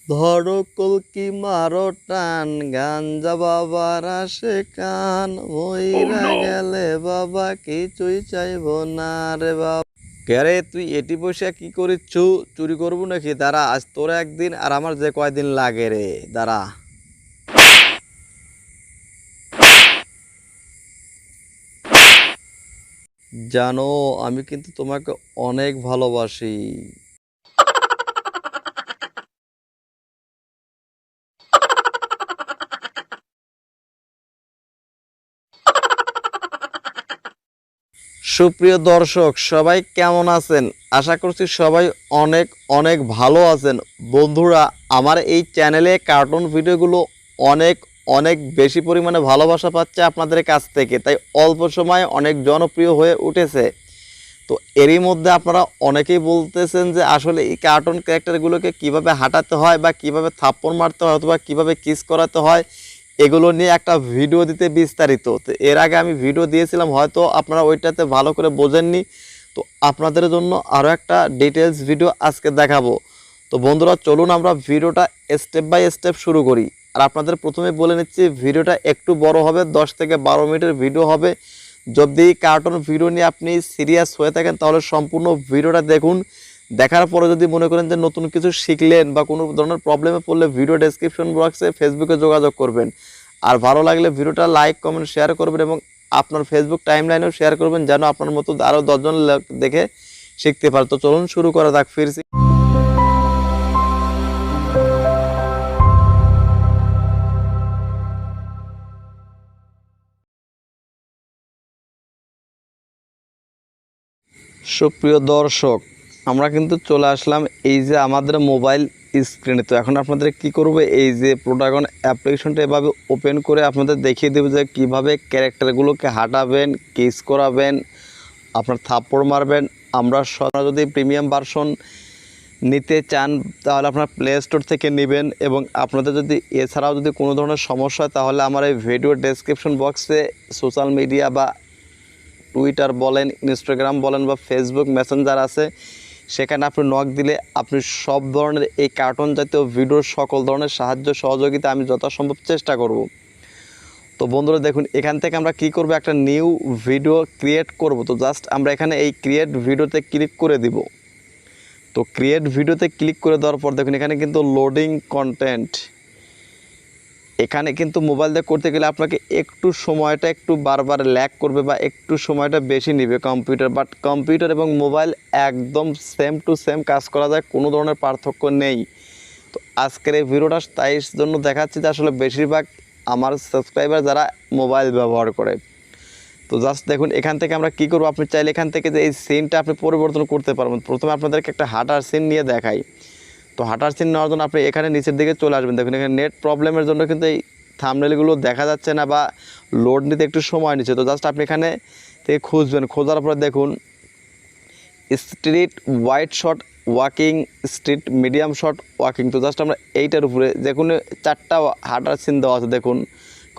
ধরো কলকি মারো টান গাঞ্জা বাবার আসে কান মইরা গেলে বাবা কিছুই চাইবো না রে বাবা। কে তুই এটি পয়সা কি করিচ্ছু? চুরি করবো নাকি? দাঁড়া, আজ তোর একদিন আর আমার যে কয়দিন লাগে রে, দাঁড়া। জানো, আমি কিন্তু তোমাকে অনেক ভালোবাসি। সুপ্রিয় দর্শক সবাই কেমন আছেন? আশা করছি সবাই অনেক অনেক ভালো আছেন। বন্ধুরা, আমার এই চ্যানেলে কার্টুন ভিডিওগুলো অনেক অনেক বেশি পরিমাণে ভালোবাসা পাচ্ছে আপনাদের কাছ থেকে, তাই অল্প সময়ে অনেক জনপ্রিয় হয়ে উঠেছে। তো এরই মধ্যে আপনারা অনেকেই বলতেছেন যে আসলে এই কার্টুন ক্যারেক্টারগুলোকে কিভাবে হাঁটাতে হয় বা কিভাবে থাপ্পড় মারতে হয় অথবা কিভাবে কিস করাতে হয়, এগুলো নিয়ে একটা ভিডিও দিতে বিস্তারিত। তো এর আগে আমি ভিডিও দিয়েছিলাম, হয়তো আপনারা ওইটাতে ভালো করে বোঝেননি। তো আপনাদের জন্য আরও একটা ডিটেলস ভিডিও আজকে দেখাবো। তো বন্ধুরা, চলুন আমরা ভিডিওটা স্টেপ বাই স্টেপ শুরু করি। আর আপনাদের প্রথমে বলে নিচ্ছি, ভিডিওটা একটু বড় হবে, 10 থেকে 12 মিনিটের ভিডিও হবে। যদি কার্টুন ভিডিও নিয়ে আপনি সিরিয়াস হয়ে থাকেন তাহলে সম্পূর্ণ ভিডিওটা দেখুন। দেখার পরে যদি মনে করেন যে নতুন কিছু শিখলেন বা কোনো ধরনের প্রবলেমে পড়লে ভিডিও ডেসক্রিপশন বক্সে ফেসবুকে যোগাযোগ করবেন। আর ভালো লাগলে ভিডিওটা লাইক কমেন্ট শেয়ার করবেন এবং আপনার ফেসবুক টাইমলাইনেও শেয়ার করবেন, যেন আপনার মতো আরও 10জন দেখে শিখতে পারে। তো চলুন শুরু করা যাক। ফিরছি। সুপ্রিয় দর্শক, আমরা কিন্তু চলে আসলাম এই যে আমাদের মোবাইল স্ক্রিনে। তো এখন আপনাদের কি করব, এই যে প্লোটাগন অ্যাপ্লিকেশনটা এভাবে ওপেন করে আপনাদের দেখিয়ে দেবো যে কীভাবে ক্যারেক্টারগুলোকে হাঁটাবেন, কিস করাবেন, আপনার থাপ্পড় মারবেন। আমরা যদি প্রিমিয়াম ভার্সন নিতে চান তাহলে আপনার প্লে স্টোর থেকে নেবেন, এবং আপনাদের যদি এছাড়াও যদি কোনো ধরনের সমস্যা হয় তাহলে আমার এই ভিডিও ডেসক্রিপশন বক্সে সোশ্যাল মিডিয়া বা টুইটার বলেন, ইনস্টাগ্রাম বলেন বা ফেসবুক মেসেঞ্জার আছে, সেখানে আপনি নক দিলে আপনি সব ধরনের এই কার্টুন জাতীয় ভিডিওর সকল ধরনের সাহায্য সহযোগিতা আমি যথাসম্ভব চেষ্টা করব। তো বন্ধুরা দেখুন, এখান থেকে আমরা কি করব, একটা নিউ ভিডিও ক্রিয়েট করব। তো জাস্ট আমরা এখানে এই ক্রিয়েট ভিডিওতে ক্লিক করে দিব। তো ক্রিয়েট ভিডিওতে ক্লিক করে দেওয়ার পর দেখুন এখানে কিন্তু লোডিং কন্টেন্ট, এখানে কিন্তু মোবাইল দিয়ে করতে গেলে আপনাকে একটু সময়টা একটু বারবার ল্যাগ করবে বা একটু সময়টা বেশি নেবে কম্পিউটার, বাট কম্পিউটার এবং মোবাইল একদম সেম টু সেম কাজ করা যায়, কোনো ধরনের পার্থক্য নেই। তো আজকের এই ভিডিওটা তাই জন্য দেখাচ্ছি যে আসলে বেশিরভাগ আমার সাবস্ক্রাইবার যারা মোবাইল ব্যবহার করে। তো জাস্ট দেখুন এখান থেকে আমরা কি করব, আপনি চাইলে এখান থেকে যে এই সিনটা আপনি পরিবর্তন করতে পারবেন। প্রথমে আপনাদেরকে একটা হাঁটার সিন নিয়ে দেখাই। তো হাঁটার সিন নেওয়ার জন্য আপনি এখানে নিচের দিকে চলে আসবেন। দেখুন এখানে নেট প্রবলেমের জন্য কিন্তু এই থাম্বনেলগুলো দেখা যাচ্ছে না বা লোড নিতে একটু সময় নিচ্ছে। তো জাস্ট আপনি এখানে থেকে খুঁজবেন, খোঁজার পরে দেখুন street wide shot walking, street medium shot walking. তো জাস্ট আমরা এইটার উপরে দেখুন 4টা হাঁটার সিন দেওয়া আছে। দেখুন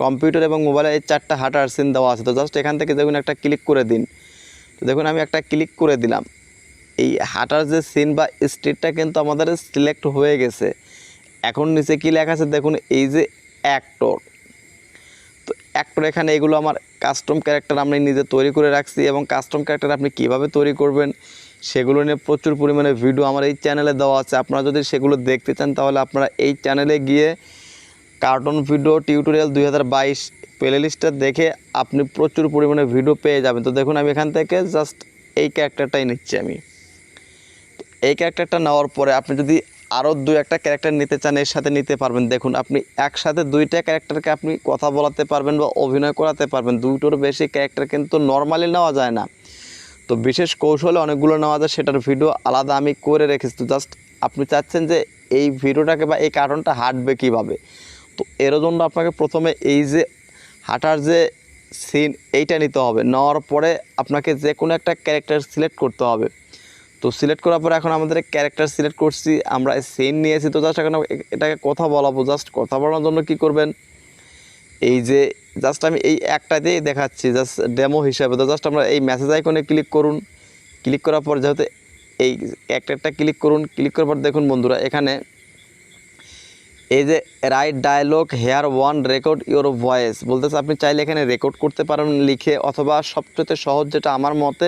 কম্পিউটার এবং মোবাইলে এই 4টা হাঁটার সিন দেওয়া আছে। তো জাস্ট এখান থেকে দেখুন একটা ক্লিক করে দিন। তো দেখুন আমি একটা ক্লিক করে দিলাম। এই হাঁটার যে সিন বা স্ট্রিটটা কিন্তু আমাদের সিলেক্ট হয়ে গেছে। এখন নিচে কী লেখা আছে দেখুন, এই যে অ্যাক্টর। তো অ্যাক্টর এখানে এগুলো আমার কাস্টম ক্যারেক্টার আমি নিজে তৈরি করে রাখছি, এবং কাস্টম ক্যারেক্টার আপনি কিভাবে তৈরি করবেন সেগুলো নিয়ে প্রচুর পরিমাণে ভিডিও আমার এই চ্যানেলে দেওয়া আছে। আপনারা যদি সেগুলো দেখতে চান তাহলে আপনারা এই চ্যানেলে গিয়ে কার্টুন ভিডিও টিউটোরিয়াল 2022 প্লেলিস্টটা দেখে আপনি প্রচুর পরিমাণে ভিডিও পেয়ে যাবেন। তো দেখুন আমি এখান থেকে জাস্ট এই ক্যারেক্টারটাই নিচ্ছি আমি। এই ক্যারেক্টারটা নেওয়ার পরে আপনি যদি আরও 2-1টা ক্যারেক্টার নিতে চান এর সাথে নিতে পারবেন। দেখুন আপনি একসাথে 2টা ক্যারেক্টারকে আপনি কথা বলাতে পারবেন বা অভিনয় করাতে পারবেন। 2টোর বেশি ক্যারেক্টার কিন্তু নর্মালি নেওয়া যায় না। তো বিশেষ কৌশলে অনেকগুলো নেওয়া যায়, সেটার ভিডিও আলাদা আমি করে রেখেছি। তো জাস্ট আপনি চাচ্ছেন যে এই ভিডিওটাকে বা এই কার্টুনটা হাঁটবে কীভাবে, তো এর জন্য আপনাকে প্রথমে এই যে হাঁটার যে সিন এইটা নিতে হবে। নেওয়ার পরে আপনাকে যে কোনো একটা ক্যারেক্টার সিলেক্ট করতে হবে। তো সিলেক্ট করার পরে এখন আমাদের ক্যারেক্টার সিলেক্ট করছি, আমরা সিন নিয়েছি। তো জাস্ট এখন এটাকে কথা বলাবো। জাস্ট কথা বলার জন্য কি করবেন, এই যে জাস্ট আমি এই একটা দিয়ে দেখাচ্ছি জাস্ট ডেমো হিসাবে। তো জাস্ট আমরা এই মেসেজ আইকনে ক্লিক করুন। ক্লিক করার পর যেহেতু এই ক্যারেক্টারটা ক্লিক করুন, ক্লিক করার পর দেখুন বন্ধুরা এখানে এই যে write dialogue here one record your voice বলতেছে, আপনি চাইলে এখানে রেকর্ড করতে পারেন লিখে, অথবা সবচেয়ে সহজ যেটা আমার মতে,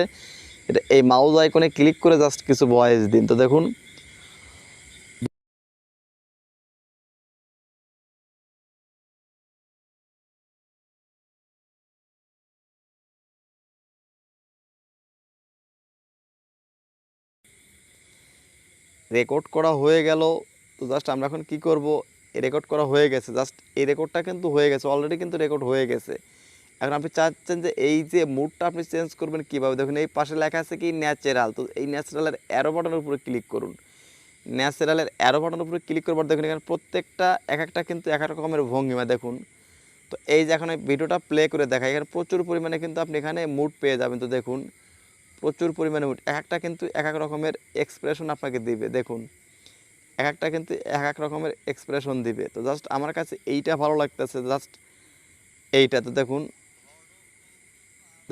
এটা এই মাউস আইকনে ক্লিক করে জাস্ট কিছু ভয়েস দিন। তো দেখুন রেকর্ড করা হয়ে গেল। তো জাস্ট আমরা এখন কি করব, রেকর্ড করা হয়ে গেছে, জাস্ট এই রেকর্ডটা কিন্তু হয়ে গেছে, অলরেডি কিন্তু রেকর্ড হয়ে গেছে। এখন আপনি চাচ্ছেন যে এই যে মুডটা আপনি চেঞ্জ করবেন কীভাবে, দেখুন এই পাশে লেখা আছে কি ন্যাচারাল। তো এই ন্যাচারালের অ্যারো বাটনের উপরে ক্লিক করুন। ন্যাচারালের অ্যারো বাটনের উপরে ক্লিক করবার দেখুন এখানে প্রত্যেকটা এক একটা কিন্তু এক এক রকমের ভঙ্গিমা দেখুন। তো এই যে এখন এই ভিডিওটা প্লে করে দেখায়, এখানে প্রচুর পরিমাণে কিন্তু আপনি এখানে মুড পেয়ে যাবেন। তো দেখুন প্রচুর পরিমাণে মুড, এক একটা কিন্তু এক এক রকমের এক্সপ্রেশন আপনাকে দিবে। দেখুন এক একটা কিন্তু এক এক রকমের এক্সপ্রেশন দিবে। তো জাস্ট আমার কাছে এইটা ভালো লাগতেছে, জাস্ট এইটা। তো দেখুন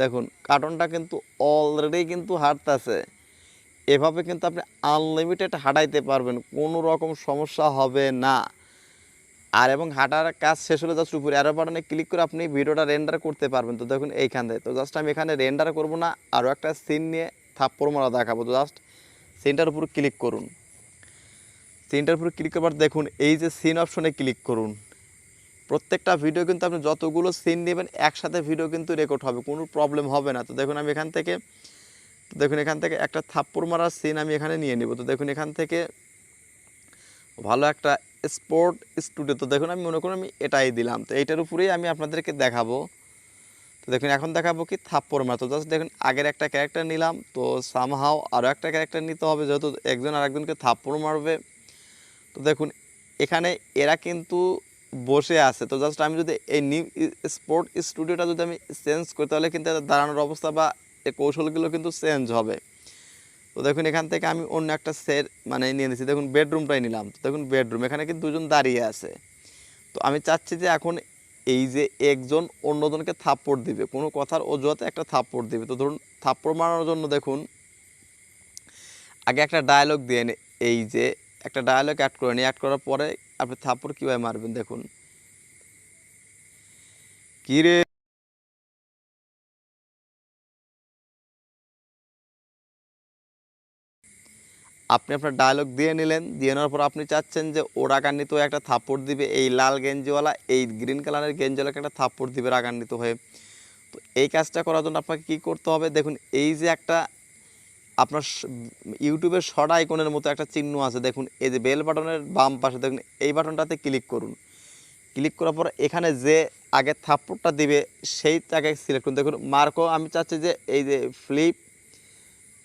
দেখুন কার্টনটা কিন্তু অলরেডি কিন্তু হাঁটতেছে। এভাবে কিন্তু আপনি আনলিমিটেড হাঁটাইতে পারবেন, কোনো রকম সমস্যা হবে না। আর এবং হাঁটার কাজ শেষ হলে জাস্ট উপরে অ্যারো বাটনে ক্লিক করে আপনি ভিডিওটা রেন্ডার করতে পারবেন। তো দেখুন এইখানে, তো জাস্ট আমি এখানে রেন্ডার করব না, আরও একটা সিন নিয়ে থাপ্পড় মারা দেখাবো। তো জাস্ট সিনটার উপর ক্লিক করুন। সিনটার উপর ক্লিক করবার দেখুন এই যে সিন অপশনে ক্লিক করুন। প্রত্যেকটা ভিডিও কিন্তু আপনি যতগুলো সিন নেবেন একসাথে ভিডিও কিন্তু রেকর্ড হবে, কোনো প্রবলেম হবে না। তো দেখুন আমি এখান থেকে, তো দেখুন এখান থেকে একটা থাপ্পড় মারার সিন আমি এখানে নিয়ে নেব। তো দেখুন এখান থেকে ভালো একটা স্পোর্ট স্টুডিও, তো দেখুন আমি মনে করুন আমি এটাই দিলাম। তো এইটার উপরেই আমি আপনাদেরকে দেখাবো। তো দেখুন এখন দেখাবো কি থাপ্পড় মারা। তো জাস্ট দেখুন আগের একটা ক্যারেক্টার নিলাম, তো সামহাও আরও একটা ক্যারেক্টার নিতে হবে, যেহেতু একজন আরেকজনকে থাপ্পড় মারবে। তো দেখুন এখানে এরা কিন্তু বসে আছে। তো জাস্ট আমি যদি এই নিউ স্পোর্ট স্টুডিওটা যদি আমি চেঞ্জ করি, তাহলে কিন্তু দাঁড়ানোর অবস্থা বা এই কৌশলগুলো কিন্তু চেঞ্জ হবে। তো দেখুন এখান থেকে আমি অন্য একটা সেট মানে নিয়ে নিচ্ছি। দেখুন বেডরুমটাই নিলাম। তো দেখুন বেডরুম, এখানে কিন্তু দুজন দাঁড়িয়ে আছে। তো আমি চাচ্ছি যে এখন এই যে একজন অন্যজনকে থাপ্পড় দিবে, কোনো কথার অজুহাতে একটা থাপ্পড় দিবে। তো ধরুন থাপ্পড় মারানোর জন্য দেখুন আগে একটা ডায়লগ দিয়ে এই যে একটা ডায়লগ অ্যাড করে নিই, অ্যাড করার পরে আপনি থাপ্পড় কীভাবে মারবেন দেখুন। কী রে, আপনি আপনার ডায়লগ দিয়ে নিলেন, দিয়ে নেওয়ার পর আপনি চাচ্ছেন যে ও রাগান্বিত হয়ে একটা থাপ্পড় দিবে, এই লাল গেঞ্জিওয়ালা এই গ্রিন কালারের গেঞ্জিওয়ালাকে একটা থাপ্পড় দিবে রাগান্বিত হয়ে। তো এই কাজটা করার জন্য আপনাকে কী করতে হবে, দেখুন এই যে একটা আপনার ইউটিউবের শর্ট আইকনের মতো একটা চিহ্ন আছে, দেখুন এই যে বেল বাটনের বাম পাশে দেখুন এই বাটনটাতে ক্লিক করুন। ক্লিক করার পর এখানে যে আগে থাপ্পড়টা দিবে সেইটাকে সিলেক্ট করুন। দেখুন মার্কও আমি চাচ্ছি যে এই যে ফ্লিপ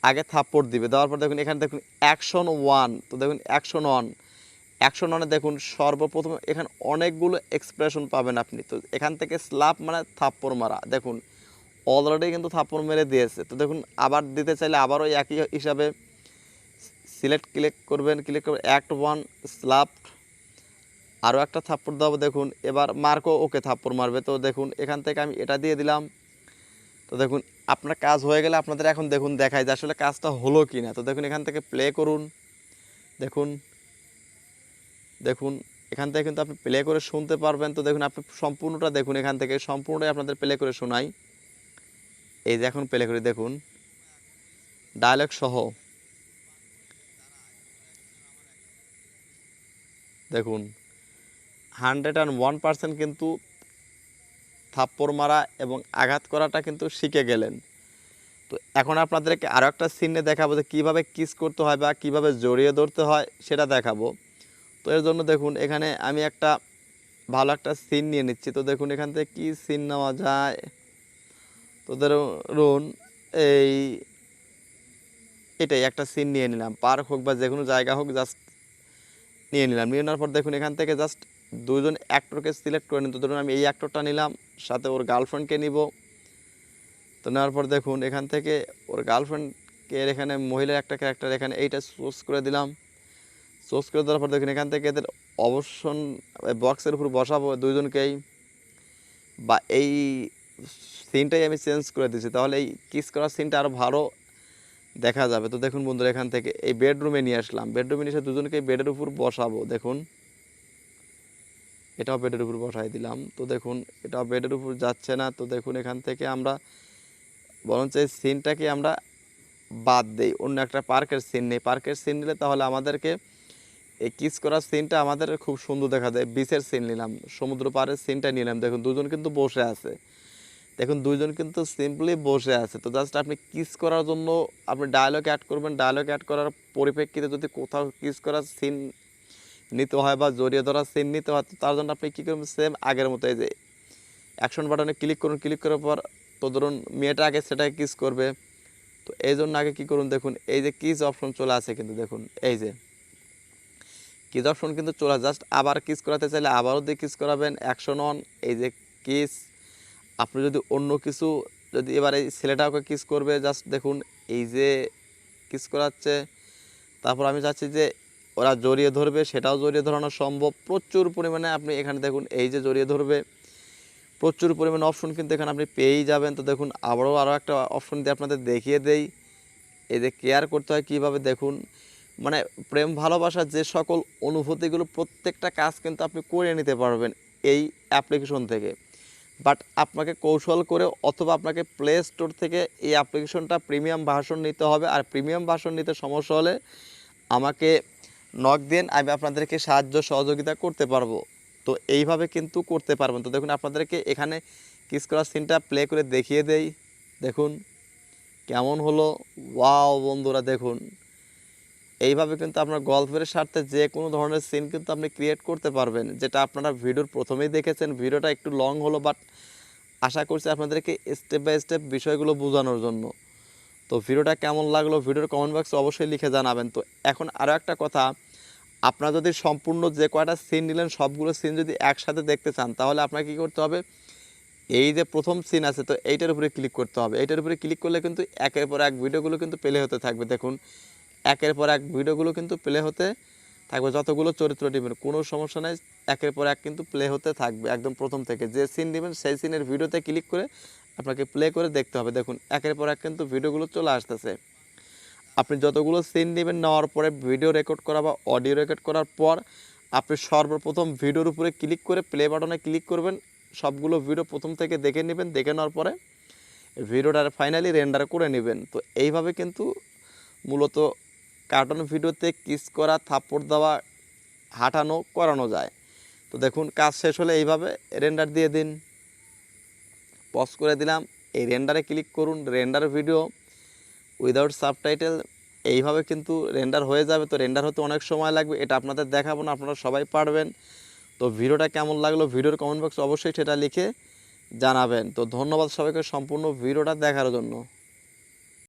আগে থাপ্পড় দিবে, দেওয়ার পর দেখুন এখানে দেখুন অ্যাকশন ওয়ান। তো দেখুন অ্যাকশন ওয়ান, অ্যাকশন ওয়ানে দেখুন সর্বপ্রথম এখানে অনেকগুলো এক্সপ্রেশন পাবেন আপনি। তো এখান থেকে স্ল্যাপ মানে থাপ্পড় মারা, দেখুন অলরেডি কিন্তু থাপ্পড় মেরে দিয়েছে। তো দেখুন আবার দিতে চাইলে আবারও একই হিসাবে সিলেক্ট ক্লিক করবেন, ক্লিক করবেন অ্যাক্ট ওয়ান স্ল্যাপ, আরও একটা থাপ্পড় দেবো। দেখুন এবার মার্কও ওকে থাপ্পড় মারবে। তো দেখুন এখান থেকে আমি এটা দিয়ে দিলাম। তো দেখুন আপনার কাজ হয়ে গেলে আপনাদের এখন দেখুন দেখায় যে আসলে কাজটা হলো কি না। তো দেখুন এখান থেকে প্লে করুন। দেখুন দেখুন এখান থেকে কিন্তু আপনি প্লে করে শুনতে পারবেন। তো দেখুন আপনি সম্পূর্ণটা দেখুন, এখান থেকে সম্পূর্ণটাই আপনাদের প্লে করে শোনাই। এই যে এখন প্লে করে দেখুন ডায়লগ সহ, দেখুন 101% কিন্তু থাপ্পড় মারা এবং আঘাত করাটা কিন্তু শিখে গেলেন। তো এখন আপনাদেরকে আরও একটা সিনে দেখাবো যে কীভাবে কিস করতে হয় বা কীভাবে জড়িয়ে ধরতে হয় সেটা দেখাবো। তো এর জন্য দেখুন এখানে আমি একটা ভালো একটা সিন নিয়ে নিচ্ছি। তো দেখুন এখান থেকে কী সিন নেওয়া যায়। তো ধরুন এই এটাই একটা সিন নিয়ে নিলাম, পার্ক হোক বা যে কোনো জায়গা হোক, জাস্ট নিয়ে নিলাম। নিয়ে নেওয়ার পর দেখুন এখান থেকে জাস্ট দুজন অ্যাক্টরকে সিলেক্ট করে নিন। তো ধরুন আমি এই অ্যাক্টরটা নিলাম, সাথে ওর গার্লফ্রেন্ডকে নিব। তো নেওয়ার পর দেখুন এখান থেকে ওর গার্লফ্রেন্ডকে এখানে মহিলার একটা ক্যারেক্টার এখানে এইটা চুজ করে দিলাম। চুজ করে দেওয়ার পর দেখুন এখান থেকে এদের অবশ্যন বক্সের উপর বসাবো দুইজনকেই, বা এই সিনটাই আমি চেঞ্জ করে দিচ্ছি, তাহলে এই কিস করার সিনটা আরও ভালো দেখা যাবে। তো দেখুন বন্ধুরা এখান থেকে এই বেডরুমে নিয়ে আসলাম, বেডরুমে নিয়ে এসে দুজনকে বেডের উপর বসাবো। দেখুন এটাও বেডের উপর বসাই দিলাম। তো দেখুন এটাও বেডের উপর যাচ্ছে না। তো দেখুন এখান থেকে আমরা বরঞ্চ এই সিনটাকে আমরা বাদ দেই, অন্য একটা পার্কের সিন নেই। পার্কের সিন নিলে তাহলে আমাদেরকে এই কিস করার সিনটা আমাদের খুব সুন্দর দেখা যায়। বিচের সিন নিলাম, সমুদ্র পাড়ের সিনটা নিলাম। দেখুন দুজন কিন্তু বসে আছে, দেখুন দুইজন কিন্তু সিম্পলি বসে আছে। তো জাস্ট আপনি কিস করার জন্য আপনি ডায়লগ অ্যাড করবেন। ডায়লগ অ্যাড করার পরিপ্রেক্ষিতে যদি কোথাও কিস করার সিন নিতে হয় বা জড়িয়ে ধরার সিন নিতে হয়, তো তার জন্য আপনি কী করবেন, সেম আগের মতো এই যে অ্যাকশন বাটনে ক্লিক করুন। ক্লিক করার পর তো ধরুন মেয়েটা আগে সেটাকে কিস করবে, তো এই জন্য আগে কী করুন, দেখুন এই যে কিস অপশন চলে আসে কিন্তু দেখুন এই যে কিস অপশন কিন্তু চলে, জাস্ট আবার কিস করাতে চাইলে আবারও দিয়ে কিস করাবেন। অ্যাকশন অন, এই যে কিস। আপনি যদি অন্য কিছু, যদি এবার এই ছেলেটাকে কিস করবে, জাস্ট দেখুন এই যে কিস করাচ্ছে। তারপর আমি চাচ্ছি যে ওরা জড়িয়ে ধরবে, সেটাও জড়িয়ে ধরানো সম্ভব প্রচুর পরিমাণে। আপনি এখানে দেখুন এই যে জড়িয়ে ধরবে, প্রচুর পরিমাণে অপশন কিন্তু এখানে আপনি পেয়েই যাবেন। তো দেখুন আরও একটা অপশন দিয়ে আপনাদের দেখিয়ে দেই, এই যে কেয়ার করতে হয় কীভাবে। দেখুন মানে প্রেম ভালোবাসার যে সকল অনুভূতিগুলো, প্রত্যেকটা কাজ কিন্তু আপনি করে নিতে পারবেন এই অ্যাপ্লিকেশন থেকে। বাট আপনাকে কৌশল করে অথবা আপনাকে প্লে স্টোর থেকে এই অ্যাপ্লিকেশনটা প্রিমিয়াম ভার্সন নিতে হবে। আর প্রিমিয়াম ভার্সন নিতে সমস্যা হলে আমাকে নক দেন, আমি আপনাদেরকে সাহায্য সহযোগিতা করতে পারবো। তো এইভাবে কিন্তু করতে পারবেন। তো দেখুন আপনাদেরকে এখানে কিস করার সিনটা প্লে করে দেখিয়ে দেই, দেখুন কেমন হলো। ওয়াও বন্ধুরা দেখুন, এইভাবে কিন্তু আপনার গল্পের স্বার্থে যে কোনো ধরনের সিন কিন্তু আপনি ক্রিয়েট করতে পারবেন, যেটা আপনারা ভিডিওর প্রথমেই দেখেছেন। ভিডিওটা একটু লং হলো, বাট আশা করছি আপনাদেরকে স্টেপ বাই স্টেপ বিষয়গুলো বোঝানোর জন্য। তো ভিডিওটা কেমন লাগলো ভিডিওর কমেন্ট বক্সে অবশ্যই লিখে জানাবেন। তো এখন আরও একটা কথা, আপনারা যদি সম্পূর্ণ যে কয়টা সিন নিলেন সবগুলো সিন যদি একসাথে দেখতে চান, তাহলে আপনাকে কী করতে হবে, এই যে প্রথম সিন আছে তো এইটার উপরে ক্লিক করতে হবে। এইটার উপরে ক্লিক করলে কিন্তু একের পর এক ভিডিওগুলো কিন্তু প্লে হতে থাকবে। দেখুন একের পর এক ভিডিওগুলো কিন্তু প্লে হতে থাকবে, যতগুলো চরিত্র নেবেন কোনো সমস্যা নেই, একের পর এক কিন্তু প্লে হতে থাকবে। একদম প্রথম থেকে যে সিন নেবেন সেই সিনের ভিডিওতে ক্লিক করে আপনাকে প্লে করে দেখতে হবে। দেখুন একের পর এক কিন্তু ভিডিওগুলো চলে আসতেছে। আপনি যতগুলো সিন নেবেন, নেওয়ার পরে ভিডিও রেকর্ড করা বা অডিও রেকর্ড করার পর আপনি সর্বপ্রথম ভিডিওর উপরে ক্লিক করে প্লে বাটনে ক্লিক করবেন। সবগুলো ভিডিও প্রথম থেকে দেখে নেবেন, দেখে নেওয়ার পরে ভিডিওটা ফাইনালি রেন্ডার করে নেবেন। তো এইভাবে কিন্তু মূলত কার্টুন ভিডিওতে কিস করা, থাপ্পড় দেওয়া, হাঁটানো করানো যায়। তো দেখুন কাজ শেষ হলে এইভাবে রেন্ডার দিয়ে দিন, পজ করে দিলাম, এই রেন্ডারে ক্লিক করুন, রেন্ডার ভিডিও উইদাউট সাবটাইটেল, এইভাবে কিন্তু রেন্ডার হয়ে যাবে। তো রেন্ডার হতে অনেক সময় লাগবে, এটা আপনাদের দেখাবো না, আপনারা সবাই পারবেন। তো ভিডিওটা কেমন লাগলো ভিডিওর কমেন্ট বক্সে অবশ্যই সেটা লিখে জানাবেন। তো ধন্যবাদ সবাইকে সম্পূর্ণ ভিডিওটা দেখার জন্য।